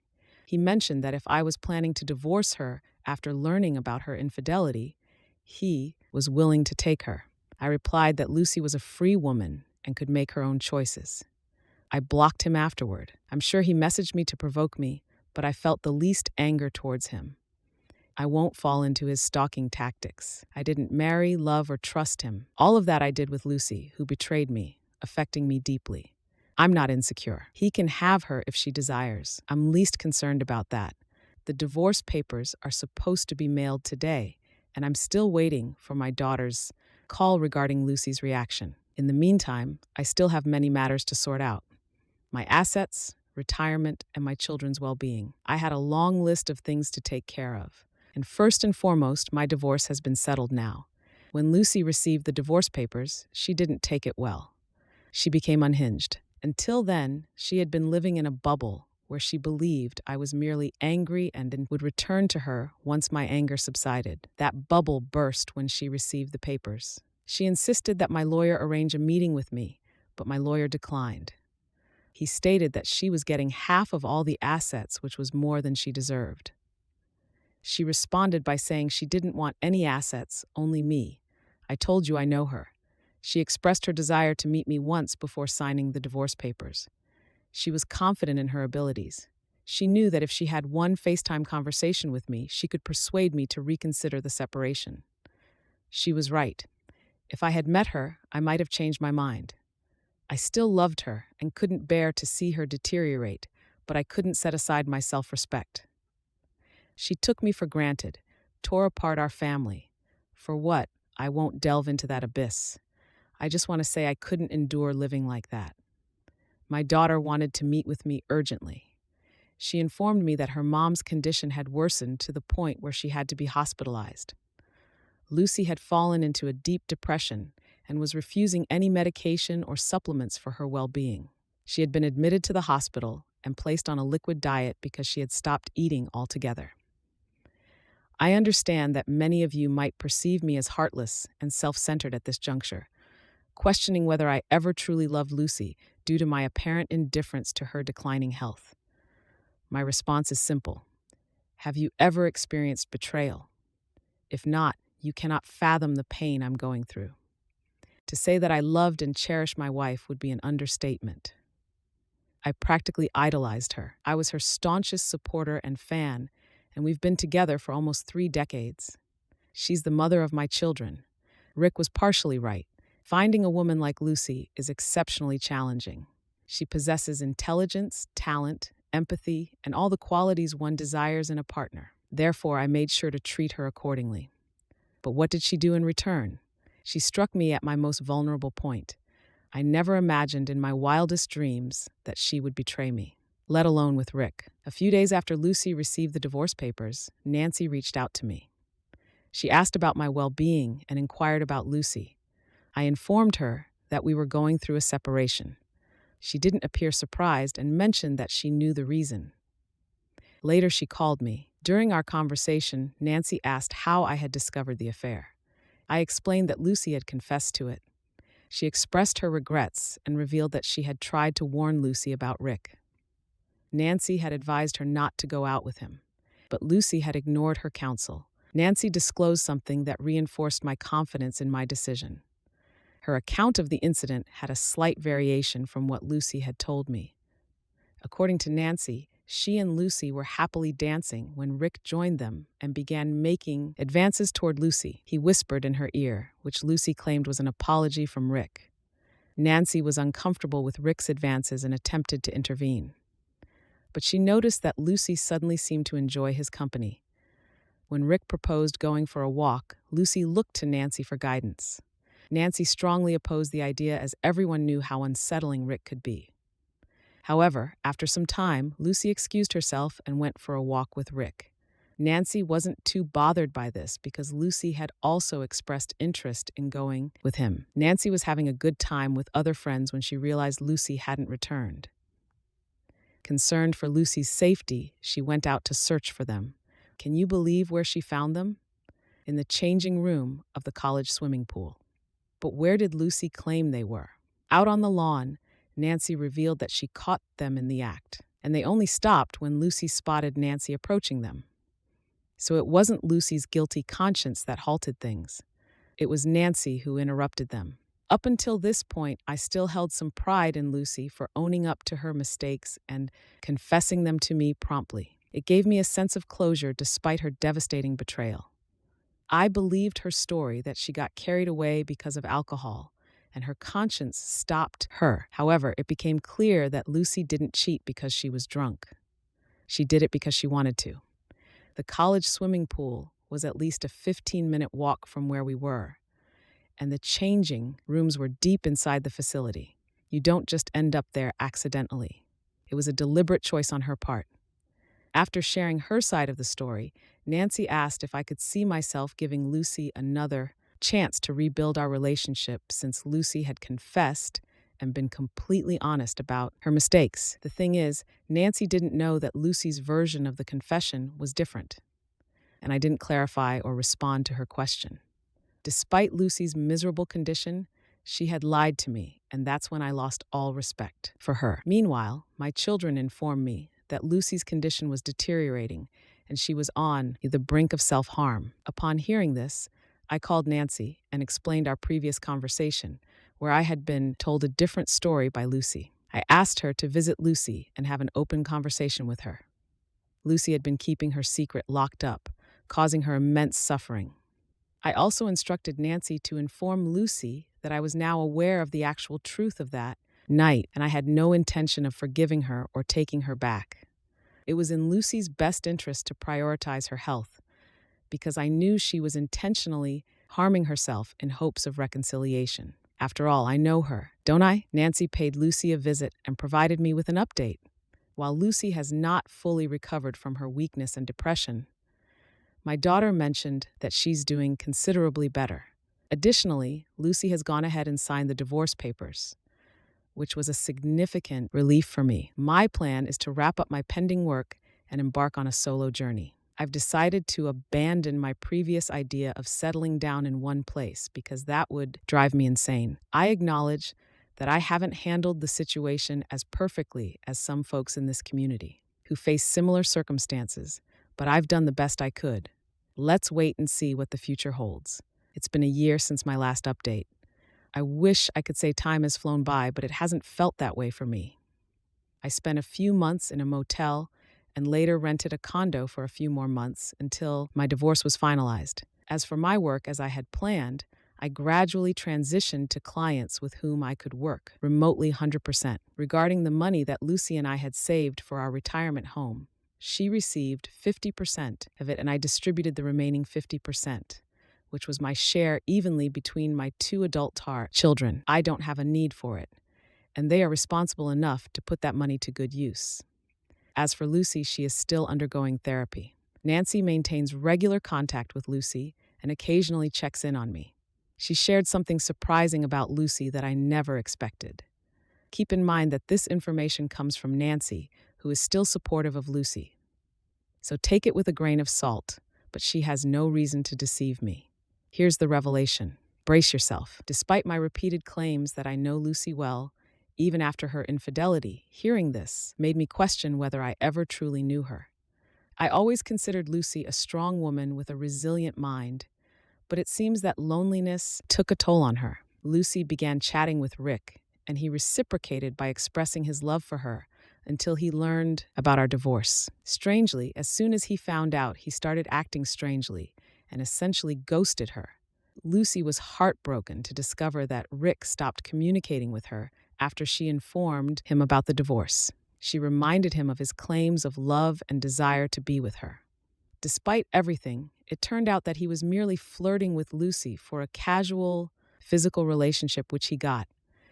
He mentioned that if I was planning to divorce her After learning about her infidelity, he was willing to take her. I replied that Lucy was a free woman and could make her own choices. I blocked him afterward. I'm sure he messaged me to provoke me, but I felt the least anger towards him. I won't fall into his stalking tactics. I didn't marry, love, or trust him. All of that I did with Lucy, who betrayed me, affecting me deeply. I'm not insecure. He can have her if she desires. I'm least concerned about that. The divorce papers are supposed to be mailed today, and I'm still waiting for my daughter's call regarding Lucy's reaction. In the meantime, I still have many matters to sort out: my assets, retirement, and my children's well-being. I had a long list of things to take care of. And first and foremost, my divorce has been settled now. When Lucy received the divorce papers, she didn't take it well. She became unhinged. Until then, she had been living in a bubble where she believed I was merely angry and would return to her once my anger subsided. That bubble burst when she received the papers. She insisted that my lawyer arrange a meeting with me, but my lawyer declined. He stated that she was getting half of all the assets, which was more than she deserved. She responded by saying she didn't want any assets, only me. I told you I know her. She expressed her desire to meet me once before signing the divorce papers. She was confident in her abilities. She knew that if she had one FaceTime conversation with me, she could persuade me to reconsider the separation. She was right. If I had met her, I might have changed my mind. I still loved her and couldn't bear to see her deteriorate, but I couldn't set aside my self-respect. She took me for granted, tore apart our family. For what? I won't delve into that abyss. I just want to say I couldn't endure living like that. My daughter wanted to meet with me urgently. She informed me that her mom's condition had worsened to the point where she had to be hospitalized. Lucy had fallen into a deep depression and was refusing any medication or supplements for her well-being. She had been admitted to the hospital and placed on a liquid diet because she had stopped eating altogether. I understand that many of you might perceive me as heartless and self-centered at this juncture, questioning whether I ever truly loved Lucy due to my apparent indifference to her declining health. My response is simple. Have you ever experienced betrayal? If not, you cannot fathom the pain I'm going through. To say that I loved and cherished my wife would be an understatement. I practically idolized her. I was her staunchest supporter and fan, and we've been together for almost 3 decades. She's the mother of my children. Rick was partially right. Finding a woman like Lucy is exceptionally challenging. She possesses intelligence, talent, empathy, and all the qualities one desires in a partner. Therefore, I made sure to treat her accordingly. But what did she do in return? She struck me at my most vulnerable point. I never imagined in my wildest dreams that she would betray me, let alone with Rick. A few days after Lucy received the divorce papers, Nancy reached out to me. She asked about my well-being and inquired about Lucy. I informed her that we were going through a separation. She didn't appear surprised and mentioned that she knew the reason. Later, she called me. During our conversation, Nancy asked how I had discovered the affair. I explained that Lucy had confessed to it. She expressed her regrets and revealed that she had tried to warn Lucy about Rick. Nancy had advised her not to go out with him, but Lucy had ignored her counsel. Nancy disclosed something that reinforced my confidence in my decision. Her account of the incident had a slight variation from what Lucy had told me. According to Nancy, she and Lucy were happily dancing when Rick joined them and began making advances toward Lucy. He whispered in her ear, which Lucy claimed was an apology from Rick. Nancy was uncomfortable with Rick's advances and attempted to intervene. But she noticed that Lucy suddenly seemed to enjoy his company. When Rick proposed going for a walk, Lucy looked to Nancy for guidance. Nancy strongly opposed the idea as everyone knew how unsettling Rick could be. However, after some time, Lucy excused herself and went for a walk with Rick. Nancy wasn't too bothered by this because Lucy had also expressed interest in going with him. Nancy was having a good time with other friends when she realized Lucy hadn't returned. Concerned for Lucy's safety, she went out to search for them. Can you believe where she found them? In the changing room of the college swimming pool. But where did Lucy claim they were? Out on the lawn, Nancy revealed that she caught them in the act, and they only stopped when Lucy spotted Nancy approaching them. So it wasn't Lucy's guilty conscience that halted things. It was Nancy who interrupted them. Up until this point, I still held some pride in Lucy for owning up to her mistakes and confessing them to me promptly. It gave me a sense of closure despite her devastating betrayal. I believed her story that she got carried away because of alcohol, and her conscience stopped her. However, it became clear that Lucy didn't cheat because she was drunk. She did it because she wanted to. The college swimming pool was at least a 15-minute walk from where we were, and the changing rooms were deep inside the facility. You don't just end up there accidentally. It was a deliberate choice on her part. After sharing her side of the story, Nancy asked if I could see myself giving Lucy another chance to rebuild our relationship since Lucy had confessed and been completely honest about her mistakes. The thing is, Nancy didn't know that Lucy's version of the confession was different, and I didn't clarify or respond to her question. Despite Lucy's miserable condition, she had lied to me, and that's when I lost all respect for her. Meanwhile, my children informed me that Lucy's condition was deteriorating and she was on the brink of self-harm. Upon hearing this, I called Nancy and explained our previous conversation, where I had been told a different story by Lucy. I asked her to visit Lucy and have an open conversation with her. Lucy had been keeping her secret locked up, causing her immense suffering. I also instructed Nancy to inform Lucy that I was now aware of the actual truth of that night, and I had no intention of forgiving her or taking her back. It was in Lucy's best interest to prioritize her health, because I knew she was intentionally harming herself in hopes of reconciliation. After all, I know her, don't I? Nancy paid Lucy a visit and provided me with an update. While Lucy has not fully recovered from her weakness and depression, my daughter mentioned that she's doing considerably better. Additionally, Lucy has gone ahead and signed the divorce papers, which was a significant relief for me. My plan is to wrap up my pending work and embark on a solo journey. I've decided to abandon my previous idea of settling down in one place because that would drive me insane. I acknowledge that I haven't handled the situation as perfectly as some folks in this community who face similar circumstances, but I've done the best I could. Let's wait and see what the future holds. It's been a year since my last update. I wish I could say time has flown by, but it hasn't felt that way for me. I spent a few months in a motel and later rented a condo for a few more months until my divorce was finalized. As for my work, as I had planned, I gradually transitioned to clients with whom I could work remotely 100%. Regarding the money that Lucy and I had saved for our retirement home, she received 50% of it and I distributed the remaining 50%, which was my share evenly between my two adult children. I don't have a need for it, and they are responsible enough to put that money to good use. As for Lucy, she is still undergoing therapy. Nancy maintains regular contact with Lucy and occasionally checks in on me. She shared something surprising about Lucy that I never expected. Keep in mind that this information comes from Nancy, who is still supportive of Lucy. So take it with a grain of salt, but she has no reason to deceive me. Here's the revelation. Brace yourself. Despite my repeated claims that I know Lucy well, even after her infidelity, hearing this made me question whether I ever truly knew her. I always considered Lucy a strong woman with a resilient mind, but it seems that loneliness took a toll on her. Lucy began chatting with Rick, and he reciprocated by expressing his love for her until he learned about our divorce. Strangely, as soon as he found out, he started acting strangely and essentially ghosted her. Lucy was heartbroken to discover that Rick stopped communicating with her after she informed him about the divorce. She reminded him of his claims of love and desire to be with her. Despite everything, it turned out that he was merely flirting with Lucy for a casual, physical relationship which he got.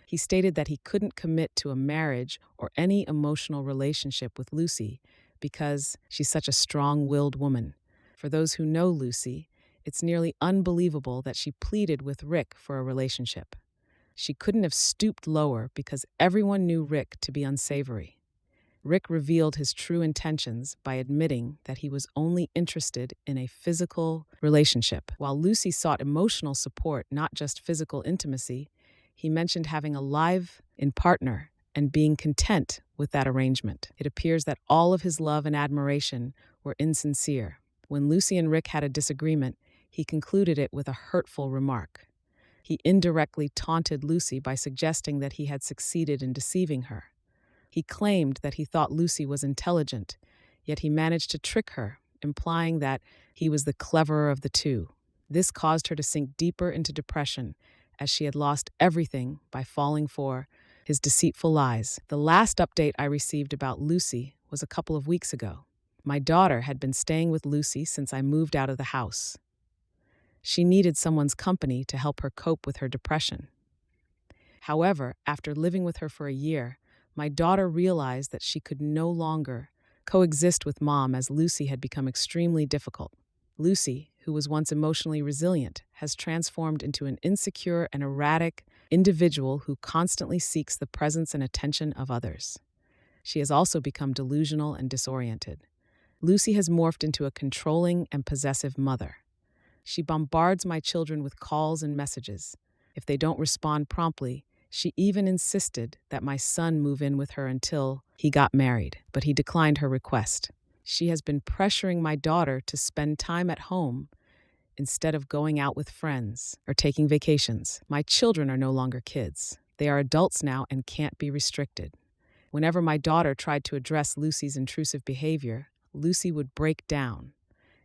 He stated that he couldn't commit to a marriage or any emotional relationship with Lucy because she's such a strong-willed woman. For those who know Lucy, it's nearly unbelievable that she pleaded with Rick for a relationship. She couldn't have stooped lower because everyone knew Rick to be unsavory. Rick revealed his true intentions by admitting that he was only interested in a physical relationship. While Lucy sought emotional support, not just physical intimacy, he mentioned having a live-in partner and being content with that arrangement. It appears that all of his love and admiration were insincere. When Lucy and Rick had a disagreement, he concluded it with a hurtful remark. He indirectly taunted Lucy by suggesting that he had succeeded in deceiving her. He claimed that he thought Lucy was intelligent, yet he managed to trick her, implying that he was the cleverer of the two. This caused her to sink deeper into depression, as she had lost everything by falling for his deceitful lies. The last update I received about Lucy was a couple of weeks ago. My daughter had been staying with Lucy since I moved out of the house. She needed someone's company to help her cope with her depression. However, after living with her for a year, my daughter realized that she could no longer coexist with Mom as Lucy had become extremely difficult. Lucy, who was once emotionally resilient, has transformed into an insecure and erratic individual who constantly seeks the presence and attention of others. She has also become delusional and disoriented. Lucy has morphed into a controlling and possessive mother. She bombards my children with calls and messages. If they don't respond promptly, she even insisted that my son move in with her until he got married, but he declined her request. She has been pressuring my daughter to spend time at home instead of going out with friends or taking vacations. My children are no longer kids. They are adults now and can't be restricted. Whenever my daughter tried to address Lucy's intrusive behavior, Lucy would break down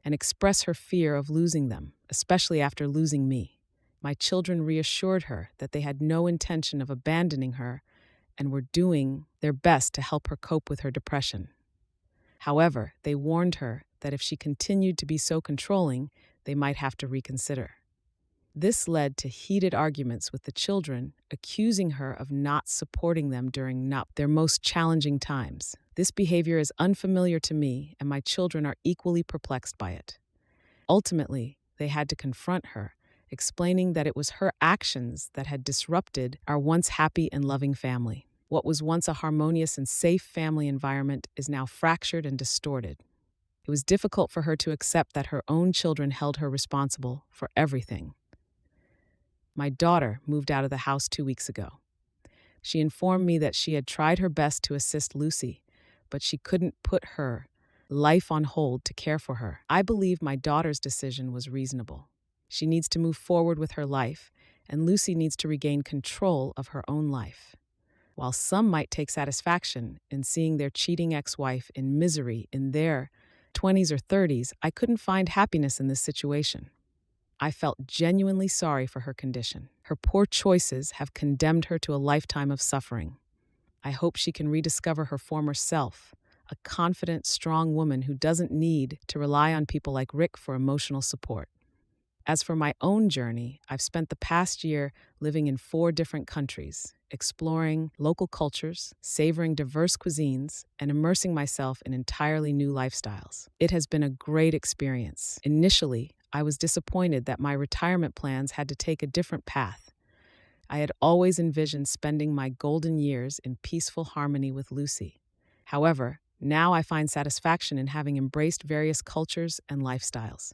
and express her fear of losing them, especially after losing me. My children reassured her that they had no intention of abandoning her and were doing their best to help her cope with her depression. However, they warned her that if she continued to be so controlling, they might have to reconsider. This led to heated arguments with the children, accusing her of not supporting them during their most challenging times. This behavior is unfamiliar to me, and my children are equally perplexed by it. Ultimately, they had to confront her, explaining that it was her actions that had disrupted our once happy and loving family. What was once a harmonious and safe family environment is now fractured and distorted. It was difficult for her to accept that her own children held her responsible for everything. My daughter moved out of the house 2 weeks ago. She informed me that she had tried her best to assist Lucy, but she couldn't put her life on hold to care for her. I believe my daughter's decision was reasonable. She needs to move forward with her life, and Lucy needs to regain control of her own life. While some might take satisfaction in seeing their cheating ex-wife in misery in their 20s or 30s, I couldn't find happiness in this situation. I felt genuinely sorry for her condition. Her poor choices have condemned her to a lifetime of suffering. I hope she can rediscover her former self, a confident, strong woman who doesn't need to rely on people like Rick for emotional support. As for my own journey, I've spent the past year living in 4 different countries, exploring local cultures, savoring diverse cuisines, and immersing myself in entirely new lifestyles. It has been a great experience. Initially, I was disappointed that my retirement plans had to take a different path. I had always envisioned spending my golden years in peaceful harmony with Lucy. However, now I find satisfaction in having embraced various cultures and lifestyles.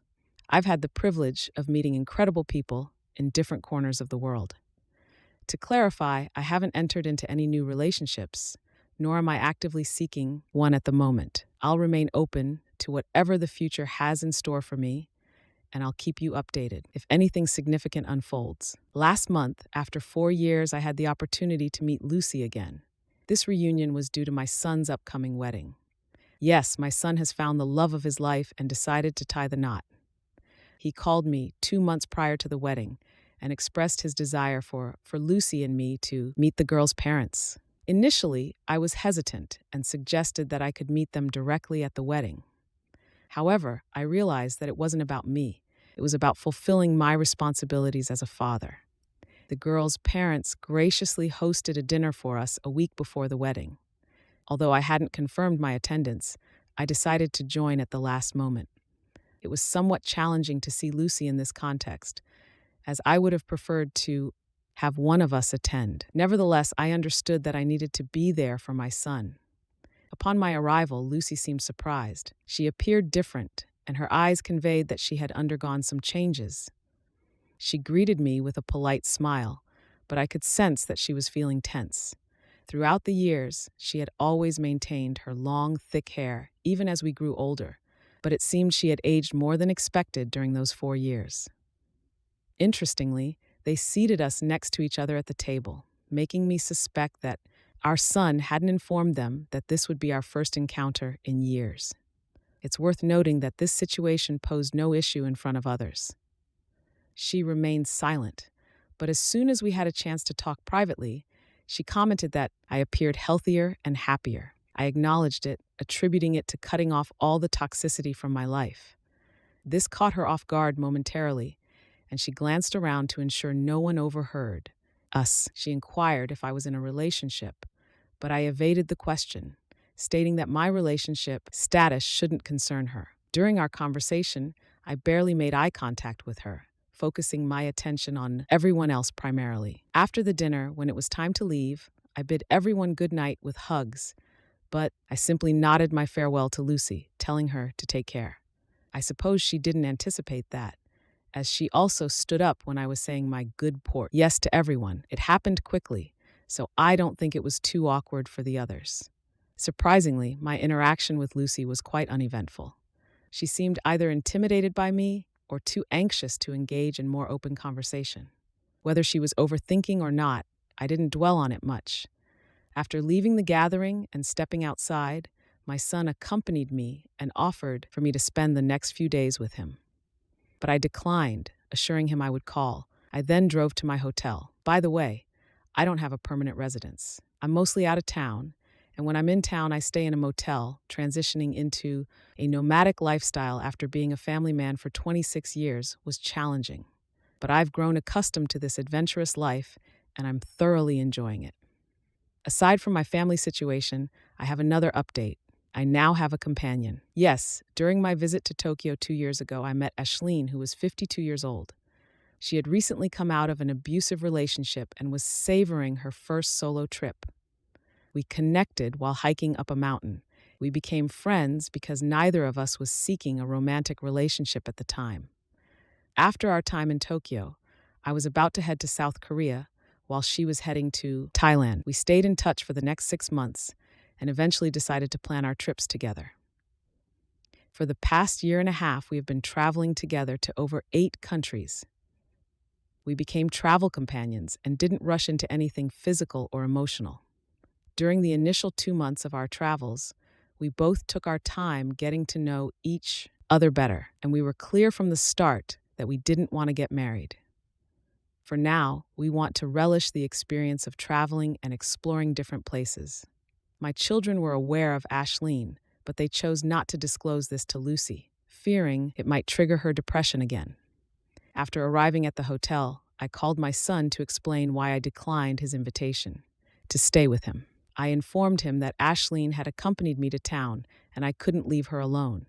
I've had the privilege of meeting incredible people in different corners of the world. To clarify, I haven't entered into any new relationships, nor am I actively seeking one at the moment. I'll remain open to whatever the future has in store for me, and I'll keep you updated if anything significant unfolds. Last month, after 4 years, I had the opportunity to meet Lucy again. This reunion was due to my son's upcoming wedding. Yes, my son has found the love of his life and decided to tie the knot. He called me 2 months prior to the wedding and expressed his desire for Lucy and me to meet the girl's parents. Initially, I was hesitant and suggested that I could meet them directly at the wedding. However, I realized that it wasn't about me. It was about fulfilling my responsibilities as a father. The girl's parents graciously hosted a dinner for us a week before the wedding. Although I hadn't confirmed my attendance, I decided to join at the last moment. It was somewhat challenging to see Lucy in this context, as I would have preferred to have one of us attend. Nevertheless, I understood that I needed to be there for my son. Upon my arrival, Lucy seemed surprised. She appeared different, and her eyes conveyed that she had undergone some changes. She greeted me with a polite smile, but I could sense that she was feeling tense. Throughout the years, she had always maintained her long, thick hair, even as we grew older. but it seemed she had aged more than expected during those 4 years. Interestingly, they seated us next to each other at the table, making me suspect that our son hadn't informed them that this would be our first encounter in years. It's worth noting that this situation posed no issue in front of others. She remained silent, but as soon as we had a chance to talk privately, she commented that I appeared healthier and happier. I acknowledged it, attributing it to cutting off all the toxicity from my life. This caught her off guard momentarily, and she glanced around to ensure no one overheard us. She inquired if I was in a relationship, but I evaded the question, stating that my relationship status shouldn't concern her. During our conversation, I barely made eye contact with her, focusing my attention on everyone else primarily. After the dinner, when it was time to leave, I bid everyone good night with hugs, but I simply nodded my farewell to Lucy, telling her to take care. I suppose she didn't anticipate that, as she also stood up when I was saying my good port yes to everyone. It happened quickly, so I don't think it was too awkward for the others. Surprisingly, my interaction with Lucy was quite uneventful. She seemed either intimidated by me or too anxious to engage in more open conversation. Whether she was overthinking or not, I didn't dwell on it much. After leaving the gathering and stepping outside, my son accompanied me and offered for me to spend the next few days with him. But I declined, assuring him I would call. I then drove to my hotel. By the way, I don't have a permanent residence. I'm mostly out of town, and when I'm in town, I stay in a motel, transitioning into a nomadic lifestyle after being a family man for 26 years was challenging. But I've grown accustomed to this adventurous life, and I'm thoroughly enjoying it. Aside from my family situation, I have another update. I now have a companion. Yes, during my visit to Tokyo 2 years ago, I met Ashleen, who was 52 years old. She had recently come out of an abusive relationship and was savoring her first solo trip. We connected while hiking up a mountain. We became friends because neither of us was seeking a romantic relationship at the time. After our time in Tokyo, I was about to head to South Korea while she was heading to Thailand. We stayed in touch for the next 6 months and eventually decided to plan our trips together. For the past year and a half, we have been traveling together to over 8 countries. We became travel companions and didn't rush into anything physical or emotional. During the initial 2 months of our travels, we both took our time getting to know each other better, and we were clear from the start that we didn't want to get married. For now, we want to relish the experience of traveling and exploring different places. My children were aware of Ashleen, but they chose not to disclose this to Lucy, fearing it might trigger her depression again. After arriving at the hotel, I called my son to explain why I declined his invitation to stay with him. I informed him that Ashleen had accompanied me to town and I couldn't leave her alone.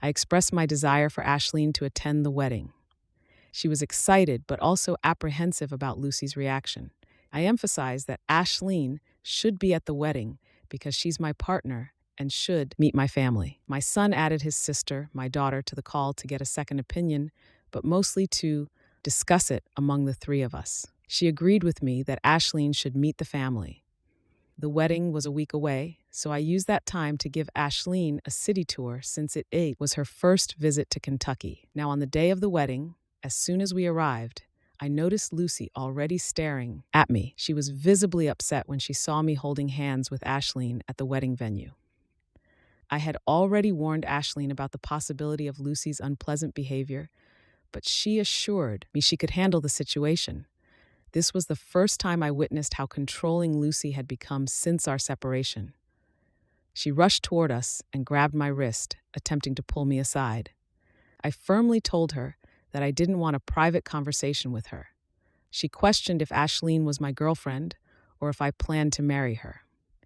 I expressed my desire for Ashleen to attend the wedding. She was excited but also apprehensive about Lucy's reaction. I emphasized that Ashleen should be at the wedding because she's my partner and should meet my family. My son added his sister, my daughter, to the call to get a second opinion, but mostly to discuss it among the 3 of us. She agreed with me that Ashleen should meet the family. The wedding was a week away, so I used that time to give Ashleen a city tour since it was her first visit to Kentucky. Now, on the day of the wedding, as soon as we arrived, I noticed Lucy already staring at me. She was visibly upset when she saw me holding hands with Ashleen at the wedding venue. I had already warned Ashleen about the possibility of Lucy's unpleasant behavior, but she assured me she could handle the situation. This was the first time I witnessed how controlling Lucy had become since our separation. She rushed toward us and grabbed my wrist, attempting to pull me aside. I firmly told her that I didn't want a private conversation with her. She questioned if Ashleen was my girlfriend or if I planned to marry her.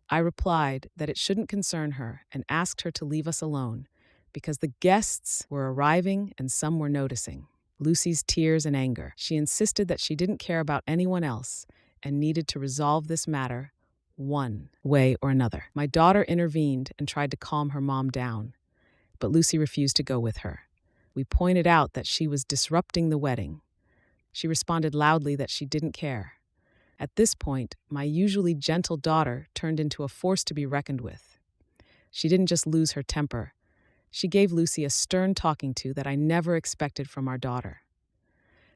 I replied that it shouldn't concern her and asked her to leave us alone because the guests were arriving and some were noticing Lucy's tears and anger. She insisted that she didn't care about anyone else and needed to resolve this matter one way or another. My daughter intervened and tried to calm her mom down, but Lucy refused to go with her. We pointed out that she was disrupting the wedding. She responded loudly that she didn't care. At this point, my usually gentle daughter turned into a force to be reckoned with. She didn't just lose her temper. She gave Lucy a stern talking to that I never expected from our daughter.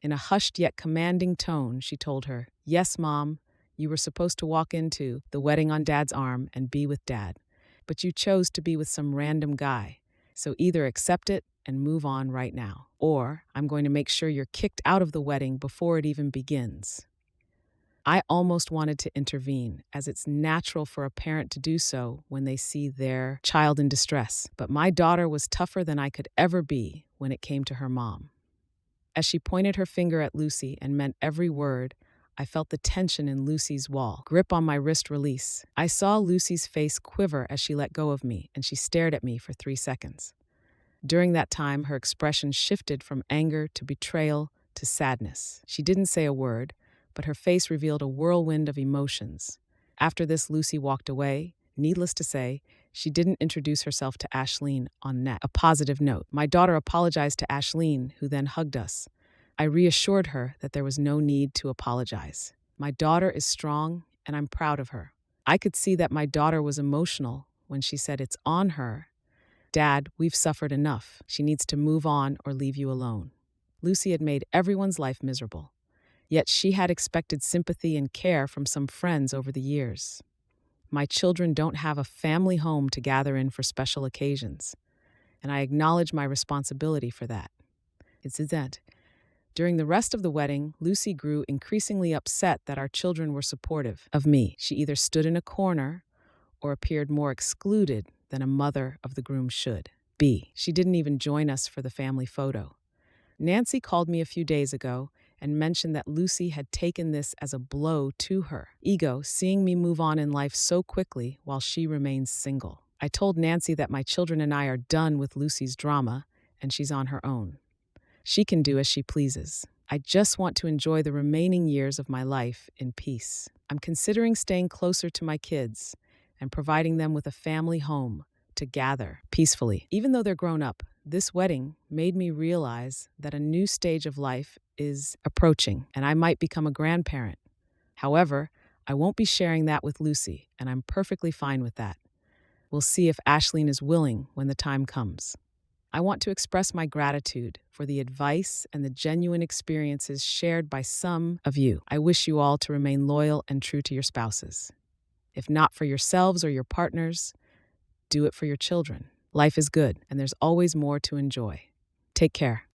In a hushed yet commanding tone, she told her, "Yes, Mom, you were supposed to walk into the wedding on Dad's arm and be with Dad, but you chose to be with some random guy. So either accept it and move on right now, or I'm going to make sure you're kicked out of the wedding before it even begins." I almost wanted to intervene, as it's natural for a parent to do so when they see their child in distress. But my daughter was tougher than I could ever be when it came to her mom. As she pointed her finger at Lucy and meant every word, I felt the tension in Lucy's grip on my wrist release. I saw Lucy's face quiver as she let go of me, and she stared at me for 3 seconds. During that time, her expression shifted from anger to betrayal to sadness. She didn't say a word, but her face revealed a whirlwind of emotions. After this, Lucy walked away. Needless to say, she didn't introduce herself to Ashleen on a positive note. My daughter apologized to Ashleen, who then hugged us. I reassured her that there was no need to apologize. My daughter is strong, and I'm proud of her. I could see that my daughter was emotional when she said, "It's on her. Dad, we've suffered enough. She needs to move on or leave you alone." Lucy had made everyone's life miserable, yet she had expected sympathy and care from some friends over the years. My children don't have a family home to gather in for special occasions, and I acknowledge my responsibility for that. It's that. During the rest of the wedding, Lucy grew increasingly upset that our children were supportive of me. She either stood in a corner or appeared more excluded than a mother of the groom should be. She didn't even join us for the family photo. Nancy called me a few days ago and mentioned that Lucy had taken this as a blow to her ego, seeing me move on in life so quickly while she remains single. I told Nancy that my children and I are done with Lucy's drama and she's on her own. She can do as she pleases. I just want to enjoy the remaining years of my life in peace. I'm considering staying closer to my kids and providing them with a family home to gather peacefully. Even though they're grown up, this wedding made me realize that a new stage of life is approaching, and I might become a grandparent. However, I won't be sharing that with Lucy, and I'm perfectly fine with that. We'll see if Ashleen is willing when the time comes. I want to express my gratitude for the advice and the genuine experiences shared by some of you. I wish you all to remain loyal and true to your spouses. If not for yourselves or your partners, do it for your children. Life is good, and there's always more to enjoy. Take care.